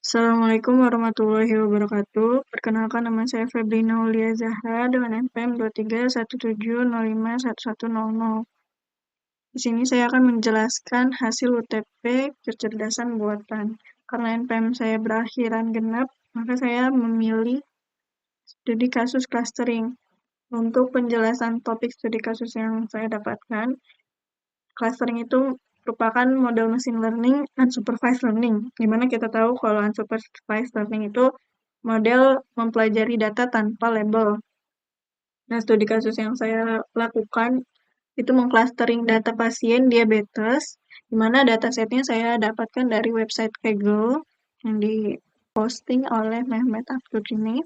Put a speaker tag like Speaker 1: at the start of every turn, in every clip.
Speaker 1: Assalamualaikum warahmatullahi wabarakatuh. Perkenalkan nama saya Febrina Aulia Zahra dengan NPM 2317051100. Di sini saya akan menjelaskan hasil UTP kecerdasan buatan. Karena NPM saya berakhiran genap, maka saya memilih studi kasus clustering. Untuk penjelasan topik studi kasus yang saya dapatkan, clustering itu merupakan model machine learning unsupervised learning, di mana kita tahu kalau unsupervised learning itu model mempelajari data tanpa label. Nah, studi kasus yang saya lakukan itu mengclustering data pasien diabetes, di mana datasetnya saya dapatkan dari website Kaggle yang diposting oleh Mehmet Abdur ini,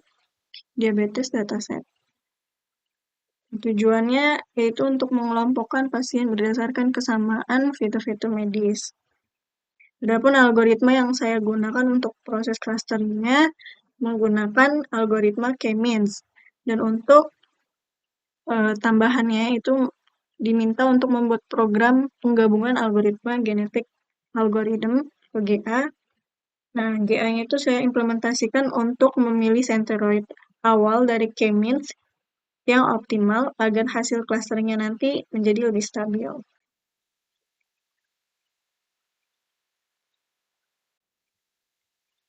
Speaker 1: diabetes dataset. Tujuannya yaitu untuk mengelompokkan pasien berdasarkan kesamaan fitur-fitur medis. Adapun algoritma yang saya gunakan untuk proses clusteringnya menggunakan algoritma K-means. Dan untuk tambahannya itu diminta untuk membuat program penggabungan algoritma genetik algorithm atau GA. Nah, GA-nya itu saya implementasikan untuk memilih centroid awal dari K-means yang optimal agar hasil clusteringnya nanti menjadi lebih stabil.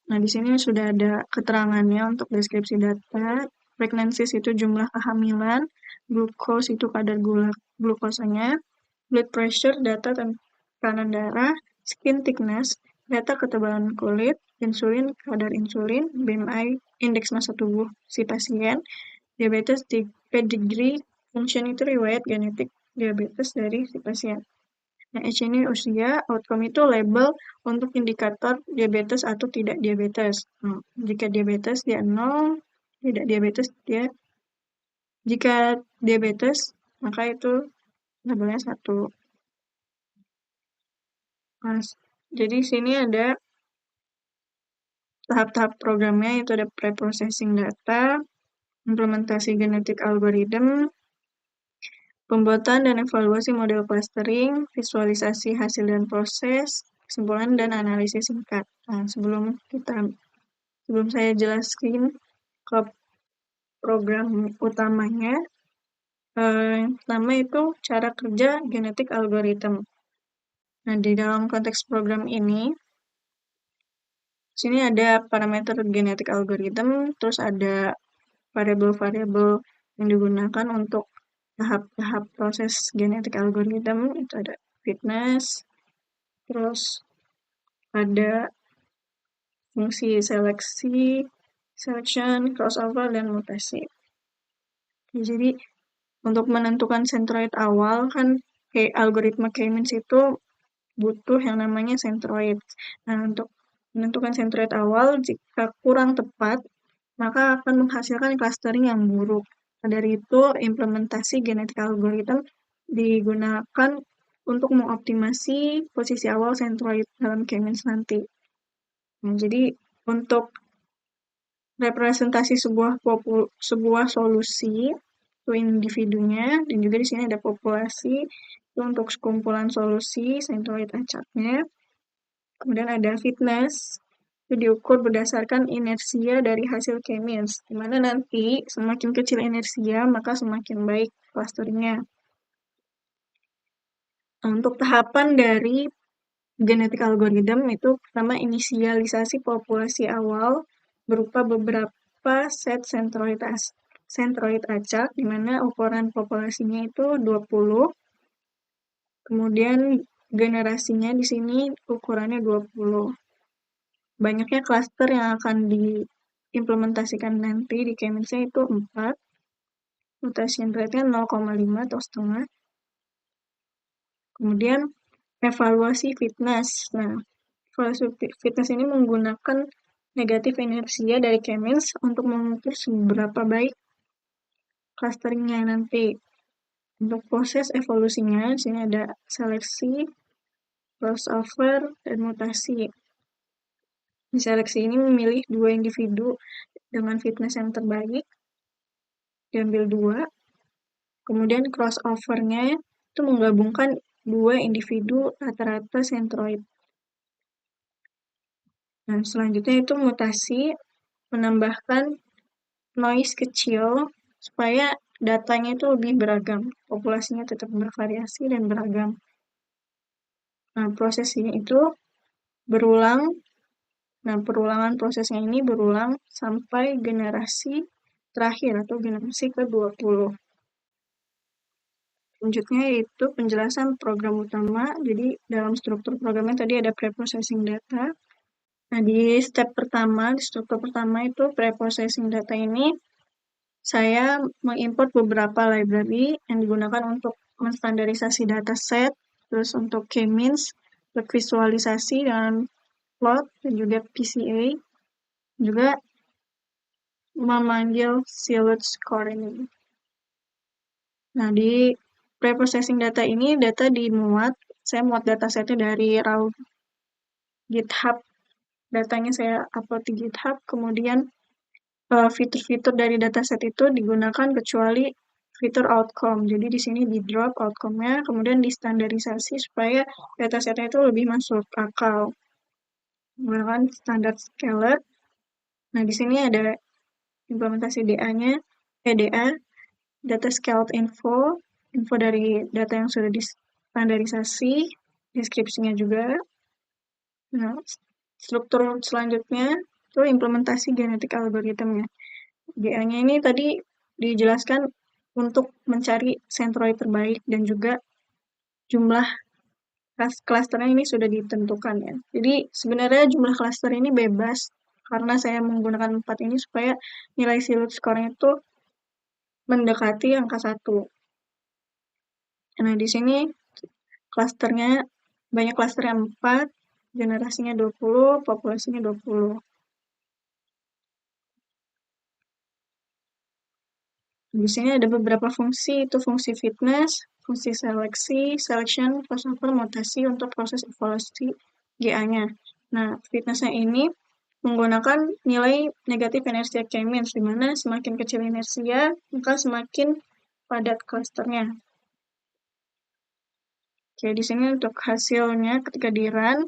Speaker 1: Nah, di sini sudah ada keterangannya untuk deskripsi data. Pregnancies itu jumlah kehamilan, glucose itu kadar glukosanya, blood pressure data tekanan darah, skin thickness data ketebalan kulit, insulin kadar insulin, BMI indeks massa tubuh si pasien, diabetes pedigree, function itu riwayat genetik diabetes dari si pasien. Nah, H ini usia, outcome itu label untuk indikator diabetes atau tidak diabetes. Jika diabetes dia 0, tidak diabetes dia, jika diabetes maka itu labelnya 1. Nah, jadi sini ada tahap-tahap programnya, itu ada pre-processing data, implementasi genetik algorithm, pembuatan dan evaluasi model clustering, visualisasi hasil dan proses, kesimpulan dan analisis singkat. Nah, sebelum saya jelaskan ke program utamanya, yang pertama itu cara kerja genetik algorithm. Nah, di dalam konteks program ini, sini ada parameter genetik algorithm, terus ada variabel-variabel yang digunakan untuk tahap-tahap proses genetik algorithm, itu ada fitness, terus ada fungsi selection, crossover, dan mutasi. Jadi, untuk menentukan centroid awal, kan algoritma K-means itu butuh yang namanya centroid. Nah, untuk menentukan centroid awal, jika kurang tepat, maka akan menghasilkan clustering yang buruk. Dari itu, implementasi genetik algorithm digunakan untuk mengoptimasi posisi awal centroid dalam K-means nanti. Nah, jadi untuk representasi sebuah solusi itu individunya, dan juga di sini ada populasi itu untuk sekumpulan solusi centroid acaknya. Kemudian ada fitness itu diukur berdasarkan inersia dari hasil K-means, di mana nanti semakin kecil inersia maka semakin baik clusteringnya. Nah, untuk tahapan dari genetik algorithm itu pertama inisialisasi populasi awal berupa beberapa set centroid acak, di mana ukuran populasinya itu 20. Kemudian generasinya di sini ukurannya 20. Banyaknya cluster yang akan diimplementasikan nanti di K-means-nya itu 4. Mutation rate-nya 0,5 atau setengah. Kemudian evaluasi fitness. Nah, evaluasi fitness ini menggunakan negatif inersia dari K-means untuk mengukur seberapa baik clusteringnya nanti. Untuk proses evolusinya, di sini ada seleksi, crossover, dan mutasi. Di seleksi ini memilih 2 individu dengan fitness yang terbaik, diambil 2. Kemudian crossover-nya itu menggabungkan 2 individu rata-rata centroid. Nah, selanjutnya itu mutasi menambahkan noise kecil supaya datanya itu lebih beragam, populasinya tetap bervariasi dan beragam. Nah, prosesnya itu berulang. Nah, perulangan prosesnya ini berulang sampai generasi terakhir atau generasi ke-20. Selanjutnya yaitu penjelasan program utama. Jadi dalam struktur programnya tadi ada preprocessing data. Nah, di struktur pertama itu preprocessing data ini, saya mengimport beberapa library yang digunakan untuk menstandarisasi dataset, terus untuk k-means, untuk visualisasi dan plot, dan juga PCA, juga memanggil silhouette scoring. Nah, di preprocessing data ini, data saya muat datasetnya dari raw GitHub, datanya saya upload di GitHub, kemudian fitur-fitur dari dataset itu digunakan kecuali fitur outcome. Jadi di sini di drop outcome-nya, kemudian distandarisasi supaya datasetnya itu lebih masuk akal. Menggunakan standar scalar. Nah, di sini ada implementasi DA-nya, DA, data scaled info dari data yang sudah distandarisasi, deskripsinya juga. Nah, struktur selanjutnya itu implementasi genetik algoritmnya. GA-nya ini tadi dijelaskan untuk mencari sentroid terbaik dan juga jumlah klasternya ini sudah ditentukan ya. Jadi sebenarnya jumlah klaster ini bebas karena saya menggunakan 4 ini supaya nilai silhouette score-nya itu mendekati angka 1. Nah, di sini klasternya banyak klasternya 4, generasinya 20, populasinya 20. Di sini ada beberapa fungsi, itu fungsi fitness, fungsi seleksi, selection, crossover, mutasi untuk proses evaluasi GA-nya. Nah, fitnessnya ini menggunakan nilai negatif inersia k-means, di mana semakin kecil inersia, maka semakin padat klasternya. Oke, di sini untuk hasilnya ketika di run,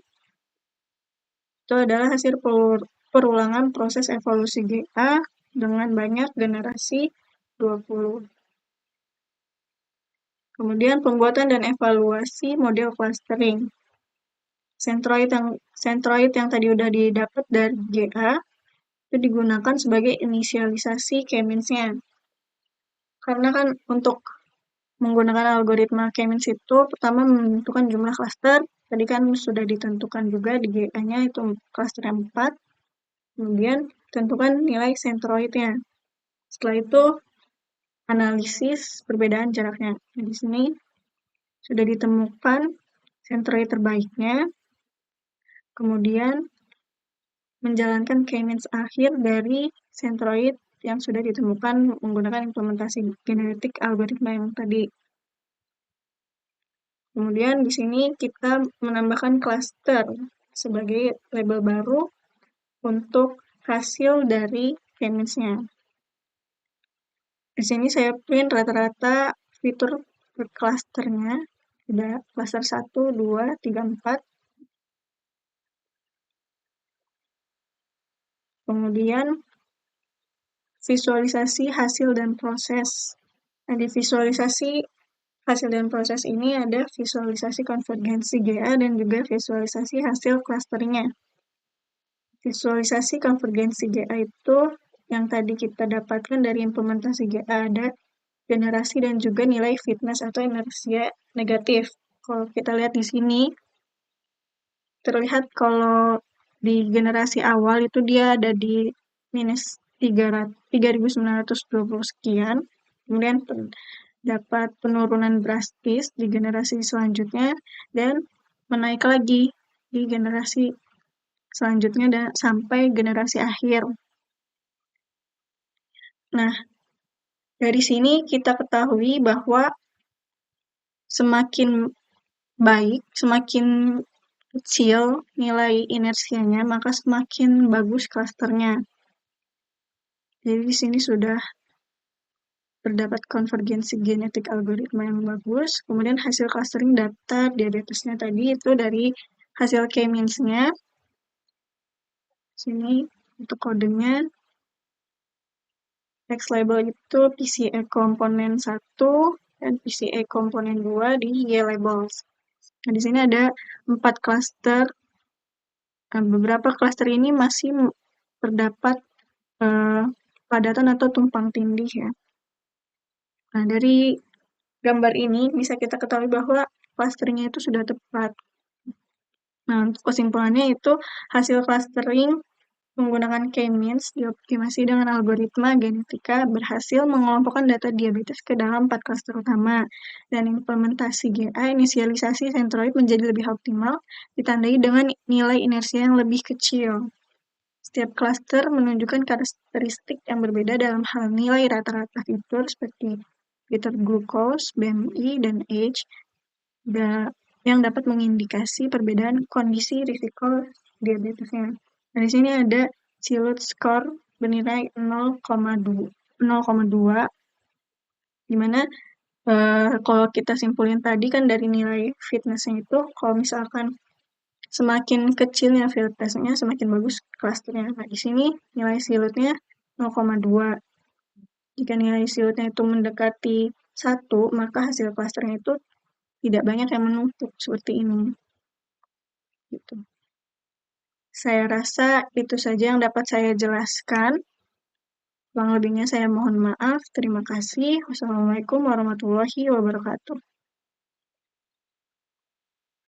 Speaker 1: itu adalah hasil perulangan proses evolusi GA dengan banyak generasi 20. Kemudian pembuatan dan evaluasi model clustering. Centroid yang tadi udah didapat dari GA itu digunakan sebagai inisialisasi k-means-nya. Karena kan untuk menggunakan algoritma k-means itu pertama menentukan jumlah klaster, tadi kan sudah ditentukan juga di GA-nya itu klaster 4. Kemudian tentukan nilai centroid-nya. Setelah itu analisis perbedaan jaraknya. Nah, di sini sudah ditemukan centroid terbaiknya, kemudian menjalankan k-means akhir dari centroid yang sudah ditemukan menggunakan implementasi genetik algoritma yang tadi. Kemudian di sini kita menambahkan cluster sebagai label baru untuk hasil dari k-means-nya. Di sini saya print rata-rata fitur per clusternya, ada cluster 1, 2, 3, 4. Kemudian visualisasi hasil dan proses. Nah, di visualisasi hasil dan proses ini ada visualisasi konvergensi GA dan juga visualisasi hasil clusteringnya. Visualisasi konvergensi GA itu yang tadi kita dapatkan dari implementasi GA ada generasi dan juga nilai fitness atau inersia negatif. Kalau kita lihat di sini, terlihat kalau di generasi awal itu dia ada di minus 3.920 sekian, kemudian dapat penurunan drastis di generasi selanjutnya, dan menaik lagi di generasi selanjutnya dan sampai generasi akhir. Nah, dari sini kita ketahui bahwa semakin baik, semakin kecil nilai inersianya, maka semakin bagus klasternya. Jadi di sini sudah terdapat konvergensi genetik algoritma yang bagus. Kemudian hasil clustering data di atasnya tadi itu dari hasil k-means-nya. Sini untuk kodenya, text label itu PCA komponen 1 dan PCA komponen 2 di YLabels. Nah, di sini ada 4 cluster. Nah, beberapa cluster ini masih terdapat padatan atau tumpang tindih ya. Nah, dari gambar ini bisa kita ketahui bahwa clusteringnya itu sudah tepat. Nah, untuk kesimpulannya itu hasil clustering menggunakan K-means dioptimasi dengan algoritma genetika berhasil mengelompokkan data diabetes ke dalam 4 klaster utama, dan implementasi GA inisialisasi sentroid menjadi lebih optimal, ditandai dengan nilai inersia yang lebih kecil. Setiap klaster menunjukkan karakteristik yang berbeda dalam hal nilai rata-rata fitur seperti fitur glucose, BMI, dan age, yang dapat mengindikasi perbedaan kondisi risiko diabetesnya. Nah, di sini ada Silut score bernilai 0,2, di mana kalau kita simpulin tadi kan dari nilai fitnessnya itu, kalau misalkan semakin kecilnya fitnessnya, semakin bagus clusternya. Nah, di sini nilai silutnya 0,2. Jika nilai silutnya itu mendekati 1, maka hasil clusternya itu tidak banyak yang menumpuk seperti ini. Gitu. Saya rasa itu saja yang dapat saya jelaskan. Kurang lebihnya saya mohon maaf. Terima kasih. Wassalamualaikum warahmatullahi wabarakatuh.